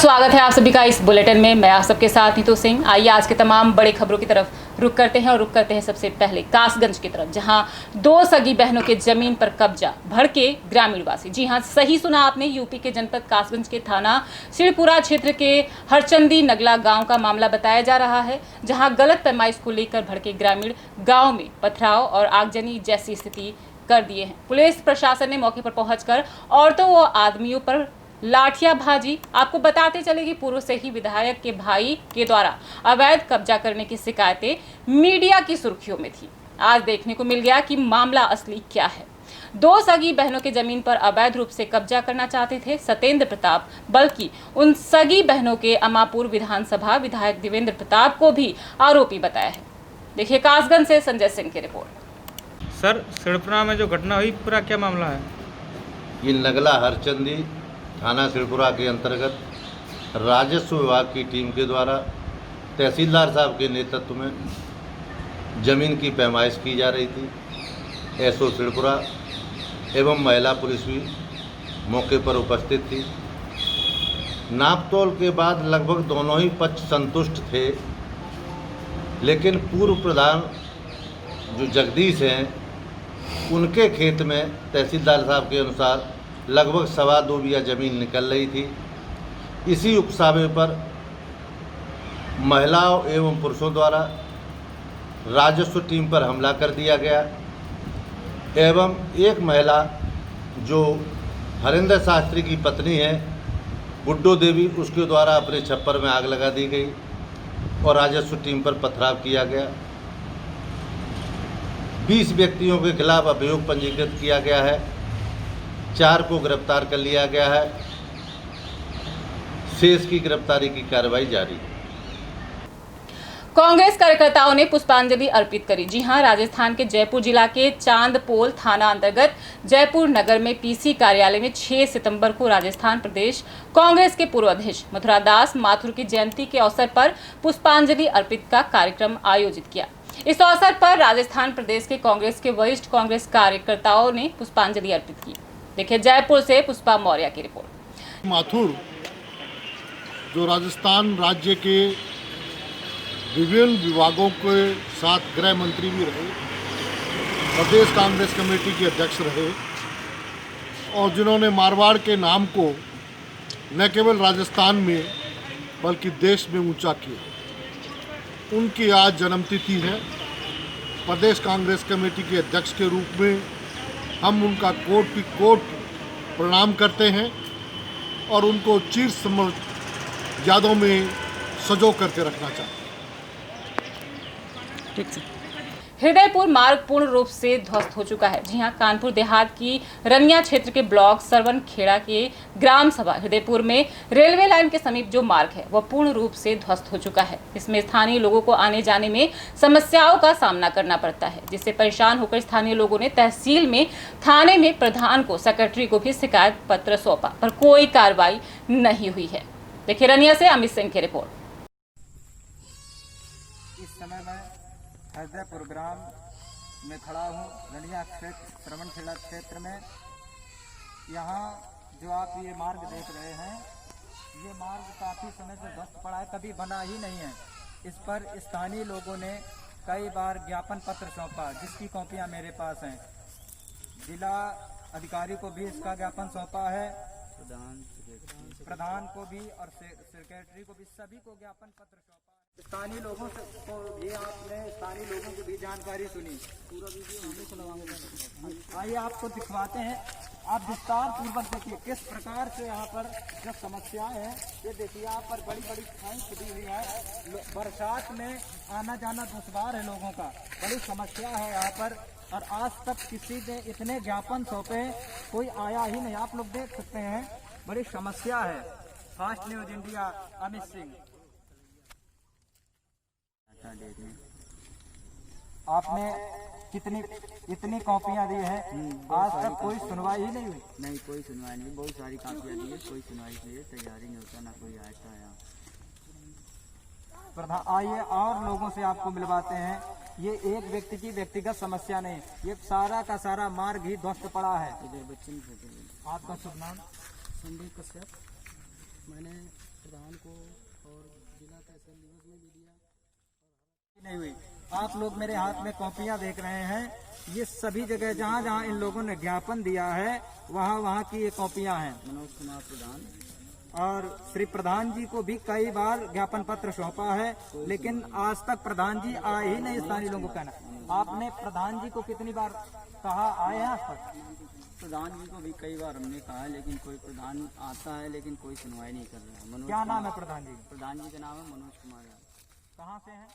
स्वागत है आप सभी का इस बुलेटिन में। मैं आप सबके साथ नीतू सिंह। आइए आज के तमाम बड़ी खबरों की तरफ रुक करते हैं सबसे पहले कासगंज की तरफ, जहां दो सगी बहनों के जमीन पर कब्जा, भड़के ग्रामीण वासी। जी हां, सही सुना आपने। यूपी के जनपद कासगंज के थाना सिरपुरा क्षेत्र के हरचंदी नगला गांव का मामला बताया जा रहा है, जहां गलत पैमाइश को लेकर भड़के ग्रामीण गाँव में पथराव और आगजनी जैसी स्थिति कर दिए हैं। पुलिस प्रशासन ने मौके पर पहुंचकर औरतों व आदमियों पर लाठियां भाजी। आपको बताते चले कि पूर्व से ही विधायक के भाई के द्वारा अवैध कब्जा करने की शिकायतें मीडिया की सुर्खियों में थी। आज देखने को मिल गया कि मामला असली क्या है। दो सगी बहनों के जमीन पर अवैध रूप से कब्जा करना चाहते थे सत्येंद्र प्रताप, बल्कि उन सगी बहनों के अमापुर विधानसभा विधायक देवेंद्र प्रताप को भी आरोपी बताया है। देखिए कासगंज से संजय सिंह की रिपोर्ट। सर, सिरपुरा में जो घटना हुई, पूरा क्या मामला है? ये नगला हरचंदी थाना सिरपुरा के अंतर्गत राजस्व विभाग की टीम के द्वारा तहसीलदार साहब के नेतृत्व में ज़मीन की पैमाइश की जा रही थी। एसओ सिरपुरा एवं महिला पुलिस भी मौके पर उपस्थित थी। नापतोल के बाद लगभग दोनों ही पक्ष संतुष्ट थे, लेकिन पूर्व प्रधान जो जगदीश हैं, उनके खेत में तहसीलदार साहब के अनुसार लगभग 2.25 बीघा ज़मीन निकल रही थी। इसी उकसावे पर महिलाओं एवं पुरुषों द्वारा राजस्व टीम पर हमला कर दिया गया एवं एक महिला जो हरिंदर शास्त्री की पत्नी है, गुड्डो देवी, उसके द्वारा अपने छप्पर में आग लगा दी गई और राजस्व टीम पर पथराव किया गया। 20 व्यक्तियों के खिलाफ अभियोग पंजीकृत किया गया है। 4 को गिरफ्तार कर लिया गया है। शेष की गिरफ्तारी की कार्रवाई जारी है। कांग्रेस कार्यकर्ताओं ने पुष्पांजलि अर्पित करी। जी हां, राजस्थान के जयपुर जिला के चांदपोल थाना अंतर्गत जयपुर नगर में पीसी कार्यालय में 6 सितंबर को राजस्थान प्रदेश कांग्रेस के पूर्व अध्यक्ष मथुरादास माथुर की जयंती के अवसर पर पुष्पांजलि अर्पित का कार्यक्रम आयोजित किया। इस अवसर पर राजस्थान प्रदेश के कांग्रेस के वरिष्ठ कांग्रेस कार्यकर्ताओं ने पुष्पांजलि अर्पित की। देखिए जयपुर से पुष्पा मौर्य की रिपोर्ट। माथुर जो राजस्थान राज्य के विभिन्न विभागों के साथ गृह मंत्री भी रहे, प्रदेश कांग्रेस कमेटी के अध्यक्ष रहे और जिन्होंने मारवाड़ के नाम को न केवल राजस्थान में बल्कि देश में ऊंचा किया, उनकी आज जन्मतिथि है। प्रदेश कांग्रेस कमेटी के अध्यक्ष के रूप में हम उनका कोटि कोटि प्रणाम करते हैं और उनको चिर स्मृति यादों में सजो करके रखना चाहते हैं। हृदयपुर मार्ग पूर्ण रूप से ध्वस्त हो चुका है। जी हां, कानपुर देहात की रनिया क्षेत्र के ब्लॉक सरवन खेड़ा के ग्राम सभा हृदयपुर में रेलवे लाइन के समीप जो मार्ग है वह पूर्ण रूप से ध्वस्त हो चुका है। इसमें स्थानीय लोगों को आने जाने में समस्याओं का सामना करना पड़ता है, जिससे परेशान होकर स्थानीय लोगों ने तहसील में, थाने में प्रधान को, सेक्रेटरी को भी शिकायत पत्र सौंपा, पर कोई कार्रवाई नहीं हुई है। देखिए रनिया से अमित सिंह की रिपोर्ट। इस समय मैं हृदयपुर ग्राम में खड़ा हूँ, रनिया क्षेत्र, श्रवण खेड़ा क्षेत्र में। यहाँ जो आप ये मार्ग देख रहे हैं, ये मार्ग काफ़ी समय से ध्वस्त पड़ा है, कभी बना ही नहीं है। इस पर स्थानीय लोगों ने कई बार ज्ञापन पत्र सौंपा, जिसकी कॉपियाँ मेरे पास हैं। जिला अधिकारी को भी इसका ज्ञापन सौंपा है, प्रधान को भी और सेक्रेटरी को भी, सभी को ज्ञापन पत्र सौंपा। स्थानीय लोगों से को ये आपने स्थानीय लोगों की भी जानकारी सुनी। पूरा वीडियो आइए आपको दिखवाते हैं, आप विस्तार पूर्वक देखिए किस प्रकार से यहाँ पर जो समस्याएं हैं। ये देखिए यहाँ पर बड़ी बड़ी खाई खुदी हुई है, बरसात में आना जाना दुश्वार है लोगों का, बड़ी समस्या है यहाँ पर। और आज तक किसी ने इतने ज्ञापन सौंपे, कोई आया ही नहीं। आप लोग देख सकते हैं, बड़ी समस्या है। Fast news India, Amit Singh. आपने इतनी कॉपियां दी हैं, आज तक कोई सुनवाई ही नहीं हुई। नहीं, कोई सुनवाई नहीं। बहुत सारी कॉपियां दी है, कोई सुनवाई नहीं है, तैयारी नहीं होता, ना कोई आता है। प्रधान आइए और लोगों से आपको मिलवाते हैं। ये एक व्यक्ति की व्यक्तिगत समस्या नहीं, ये सारा का सारा मार्ग ही ध्वस्त पड़ा है। इधर बच्चे नहीं। आपका शुभ नाम? संदीप कश्यप। मैंने नहीं हुई। आप लोग मेरे हाथ में कॉपियां देख रहे हैं, ये सभी जगह जहाँ जहाँ इन लोगों ने ज्ञापन दिया है वहाँ वहाँ की ये कॉपियां हैं। मनोज कुमार प्रधान और श्री प्रधान जी को भी कई बार ज्ञापन पत्र सौंपा है, लेकिन आज तक प्रधान जी आए ही नहीं स्थानीय लोगों को कहना। आपने प्रधान जी को कितनी बार कहा, आए हैं आज तक? प्रधान जी को भी कई बार हमने कहा है, लेकिन कोई प्रधान आता है लेकिन कोई सुनवाई नहीं कर रहा है। मनोज क्या नाम है प्रधान जी? प्रधान जी का नाम है मनोज कुमार यादव। कहाँ से हैं?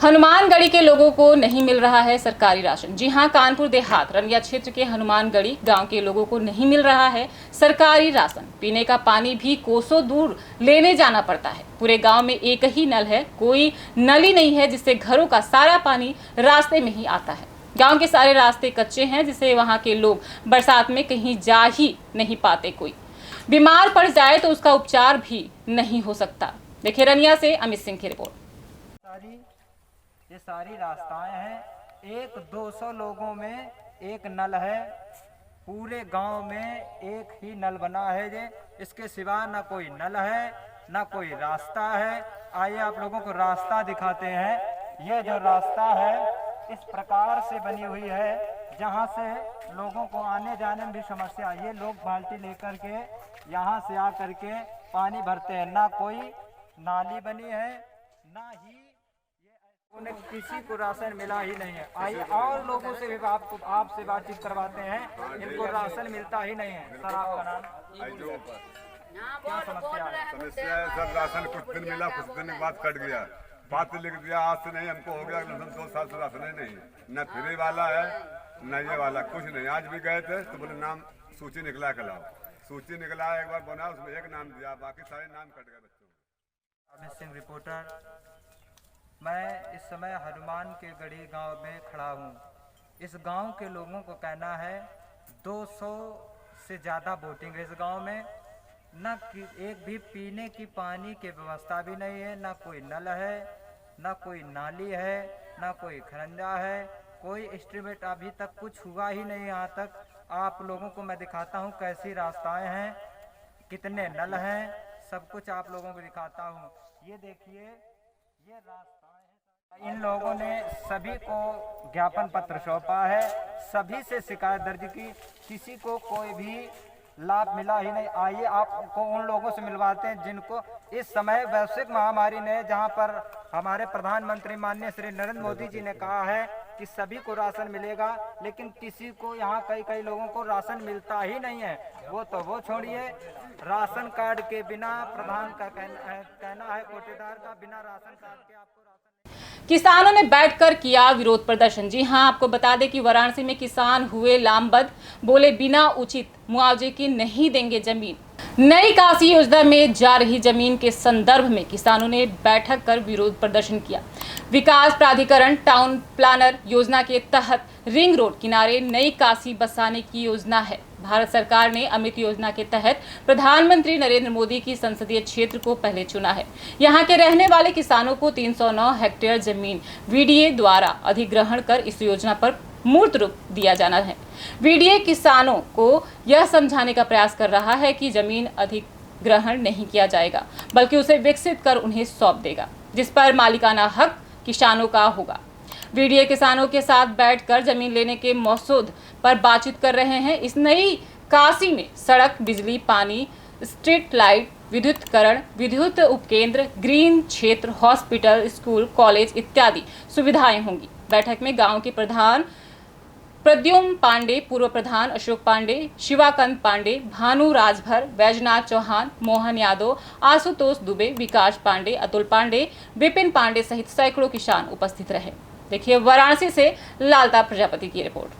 हनुमानगढ़ी के लोगों को नहीं मिल रहा है सरकारी राशन। जी हां, कानपुर देहात रनिया क्षेत्र के हनुमानगढ़ी गांव के लोगों को नहीं मिल रहा है सरकारी राशन। पीने का पानी भी कोसों दूर लेने जाना पड़ता है। पूरे गांव में एक ही नल है, कोई नल ही नहीं है, जिससे घरों का सारा पानी रास्ते में ही आता है। गांव के सारे रास्ते कच्चे हैं, जिससे वहां के लोग बरसात में कहीं जा ही नहीं पाते। कोई बीमार पड़ जाए तो उसका उपचार भी नहीं हो सकता। देखिए रनिया से अमित सिंह की रिपोर्ट। ये सारी रास्ताएं हैं, 100-200 लोगों में एक नल है। पूरे गांव में एक ही नल बना है। ये इसके सिवा ना कोई नल है ना कोई रास्ता है। आइए आप लोगों को रास्ता दिखाते हैं। ये जो रास्ता है इस प्रकार से बनी हुई है, जहां से लोगों को आने जाने में भी समस्या। ये लोग बाल्टी लेकर के यहाँ से आकर के पानी भरते हैं। ना कोई नाली बनी है, ना ही उन्हें किसी को राशन मिला ही नहीं है। आइए और लोगों से भी आपसे बातचीत करवाते हैं, इनको राशन मिलता ही नहीं है। सर आपका नाम? क्या समस्या है? समस्या है सर, राशन कुछ दिन मिला, कुछ दिन के बाद कट गया। बात लिख दिया आज से नहीं, हमको हो गया 2 साल से राशन ही नहीं, न फ्री वाला है न ये वाला, कुछ नहीं। आज भी गए थे तो बोले नाम सूची निकला के लाओ। सूची निकला एक बार बना, उसमें एक नाम दिया, बाकी सारे नाम कट गए बच्चों। अमित सिंह रिपोर्टर। मैं इस समय हनुमान के गढ़ी गांव में खड़ा हूं। इस गांव के लोगों को कहना है 200 से ज़्यादा वोटिंग है इस गांव में। न एक भी पीने की पानी की व्यवस्था भी नहीं है, ना कोई नल है, ना कोई नाली है, ना कोई खरंजा है, कोई एस्टीमेट अभी तक कुछ हुआ ही नहीं। यहाँ तक आप लोगों को मैं दिखाता हूँ कैसी रास्ताएं हैं, कितने नल हैं, सब कुछ आप लोगों को दिखाता हूँ। ये देखिए, ये रास्ता इन लोगों ने सभी को ज्ञापन पत्र सौंपा है, सभी से शिकायत दर्ज की, किसी को कोई भी लाभ मिला ही नहीं। आइए आपको उन लोगों से मिलवाते हैं जिनको इस समय वैश्विक महामारी ने, जहां पर हमारे प्रधानमंत्री माननीय श्री नरेंद्र मोदी जी ने कहा है कि सभी को राशन मिलेगा, लेकिन किसी को यहाँ कई लोगों को राशन मिलता ही नहीं है। वो छोड़िए, राशन कार्ड के बिना, प्रधान का कहना है कोटेदार का, बिना राशन कार्ड के आपको किसानों ने बैठकर किया विरोध प्रदर्शन। जी हां, आपको बता दें कि वाराणसी में किसान हुए लामबंद, बोले बिना उचित मुआवजे के नहीं देंगे जमीन। नई काशी योजना में जा रही जमीन के संदर्भ में किसानों ने बैठक कर विरोध प्रदर्शन किया। विकास प्राधिकरण टाउन प्लानर योजना के तहत रिंग रोड किनारे नई काशी बसाने की योजना है। भारत सरकार ने अमृत योजना के तहत प्रधानमंत्री नरेंद्र मोदी की संसदीय क्षेत्र को पहले चुना है। यहां के रहने वाले किसानों को 309 हेक्टेयर जमीन वीडीए द्वारा अधिग्रहण कर इस योजना पर मूर्त रूप दिया जाना है। वीडीए किसानों को यह समझाने का प्रयास कर रहा है कि जमीन अधिग्रहण नहीं किया जाएगा, बल्कि उसे विकसित कर उन्हें सौंप देगा, जिस पर मालिकाना हक किसानों का होगा। वीडीए किसानों के साथ बैठकर जमीन लेने के मसौदे पर बातचीत कर रहे हैं। इस नई काशी में सड़क, बिजली, पानी, स्ट्रीट लाइट, विद्युतीकरण, विद्युत उपकेंद्र, ग्रीन क्षेत्र, हॉस्पिटल, स्कूल, कॉलेज इत्यादि सुविधाएं होंगी। बैठक में गांव के प्रधान प्रद्युम्न पांडे, पूर्व प्रधान अशोक पांडे, शिवाकांत पांडे, भानु राजभर, वैजनाथ चौहान, मोहन यादव, आशुतोष दुबे, विकास पांडे, अतुल पांडे, विपिन पांडे सहित सैकड़ों किसान उपस्थित रहे। देखिए वाराणसी से लालता प्रजापति की रिपोर्ट।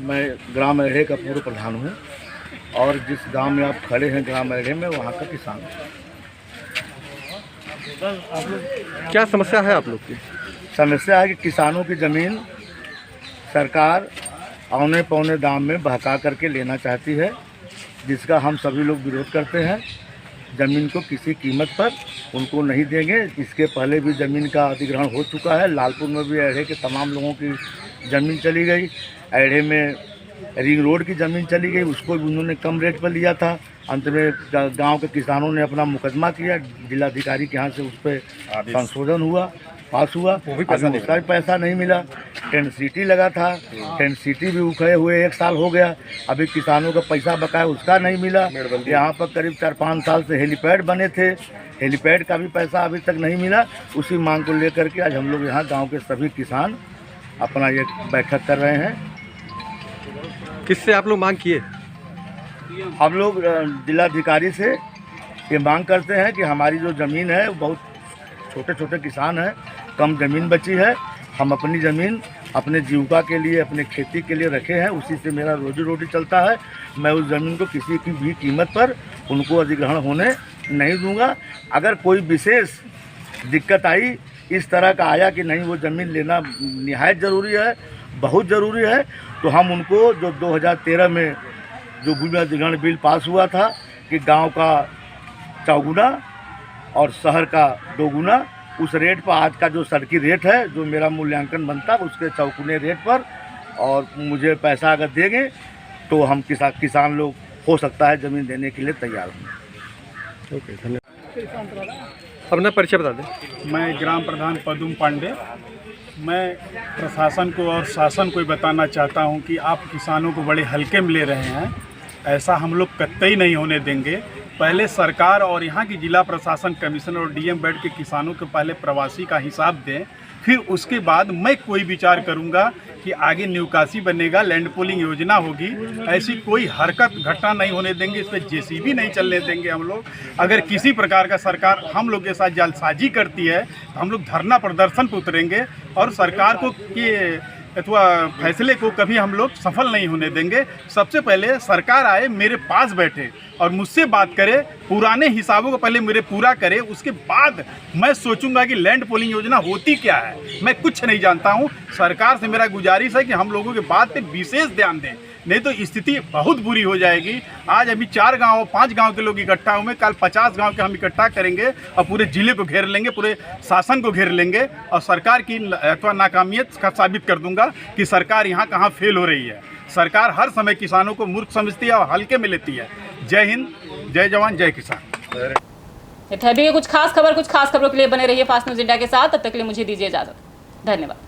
मैं ग्राम अरेढ़े का पूर्व प्रधान हूँ और जिस गांव में आप खड़े हैं ग्राम अरेढ़े में, वहाँ का किसान हूँ। क्या समस्या है आप लोग की? समस्या है कि किसानों की ज़मीन सरकार औने पौने दाम में बहका करके लेना चाहती है, जिसका हम सभी लोग विरोध करते हैं। ज़मीन को किसी कीमत पर उनको नहीं देंगे। इसके पहले भी ज़मीन का अधिग्रहण हो चुका है। लालपुर में भी अरेढ़े के तमाम लोगों की ज़मीन चली गई। अरेढ़े में रिंग रोड की ज़मीन चली गई, उसको भी उन्होंने कम रेट पर लिया था। अंत में गांव के किसानों ने अपना मुकदमा किया, जिलाधिकारी के यहाँ से उस पर संशोधन हुआ, पास हुआ, अभी उसका भी पैसा नहीं मिला। टेंट सिटी लगा था, टेंट सिटी भी उखड़े हुए 1 साल हो गया, अभी किसानों का पैसा बकाया उसका नहीं मिला। यहाँ पर करीब 4-5 साल से हेलीपैड बने थे, हेलीपैड का भी पैसा अभी तक नहीं मिला। उसी मांग को लेकर के आज हम लोग यहाँ गांव के सभी किसान अपना ये बैठक कर रहे हैं। किससे आप लोग मांग किए? हम लोग जिलाधिकारी से ये मांग करते हैं कि हमारी जो ज़मीन है बहुत छोटे छोटे किसान हैं, कम ज़मीन बची है, हम अपनी ज़मीन अपने जीविका के लिए, अपने खेती के लिए रखे हैं, उसी से मेरा रोजी रोटी चलता है। मैं उस ज़मीन को किसी की भी कीमत पर उनको अधिग्रहण होने नहीं दूंगा। अगर कोई विशेष दिक्कत आई, इस तरह का आया कि नहीं वो ज़मीन लेना निहायत ज़रूरी है, बहुत ज़रूरी है, तो हम उनको जो 2013 में जो भूमि अधिग्रहण बिल पास हुआ था कि गांव का 4 गुना और शहर का 2 गुना, उस रेट पर आज का जो सड़की रेट है, जो मेरा मूल्यांकन बनता है उसके 4 रेट पर, और मुझे पैसा अगर देंगे तो हम किसान लोग हो सकता है ज़मीन देने के लिए तैयार हों। ओके, धन्यवाद। अपना परिचय बता दें। मैं ग्राम प्रधान पदुम पांडे। मैं प्रशासन को और शासन को बताना चाहता हूं कि आप किसानों को बड़े हल्के में ले रहे हैं, ऐसा हम लोग कतई नहीं होने देंगे। पहले सरकार और यहाँ की जिला प्रशासन, कमिश्नर और डीएम बैठ के किसानों के पहले प्रवासी का हिसाब दें, फिर उसके बाद मैं कोई विचार करूँगा कि आगे निकासी बनेगा, लैंड पूलिंग योजना होगी। ऐसी कोई हरकत घटना नहीं होने देंगे, इस पर जेसीबी नहीं चलने देंगे हम लोग। अगर किसी प्रकार का सरकार हम लोग के साथ जालसाजी करती है तो हम लोग धरना प्रदर्शन पर उतरेंगे और सरकार को कि अथवा फैसले को कभी हम लोग सफल नहीं होने देंगे। सबसे पहले सरकार आए, मेरे पास बैठे और मुझसे बात करे, पुराने हिसाबों को पहले मेरे पूरा करे, उसके बाद मैं सोचूंगा कि लैंड पूलिंग योजना होती क्या है। मैं कुछ नहीं जानता हूं। सरकार से मेरा गुजारिश है कि हम लोगों के बात पे विशेष ध्यान दें, नहीं तो स्थिति बहुत बुरी हो जाएगी। आज अभी 4 गाँव 5 गाँव के लोग इकट्ठा हुए, कल 50 गाँव के हम इकट्ठा करेंगे और पूरे जिले को घेर लेंगे, पूरे शासन को घेर लेंगे और सरकार की अथवा नाकामियत का साबित कर दूंगा कि सरकार यहाँ कहाँ फेल हो रही है। सरकार हर समय किसानों को मूर्ख समझती है और हल्के में लेती है। जय हिंद, जय जवान, जय किसान। ये थे अभी कुछ खास खबरों के लिए बने रहिए फास्ट न्यूज़ इंडिया के साथ। तब तक के लिए मुझे दीजिए इजाजत। धन्यवाद।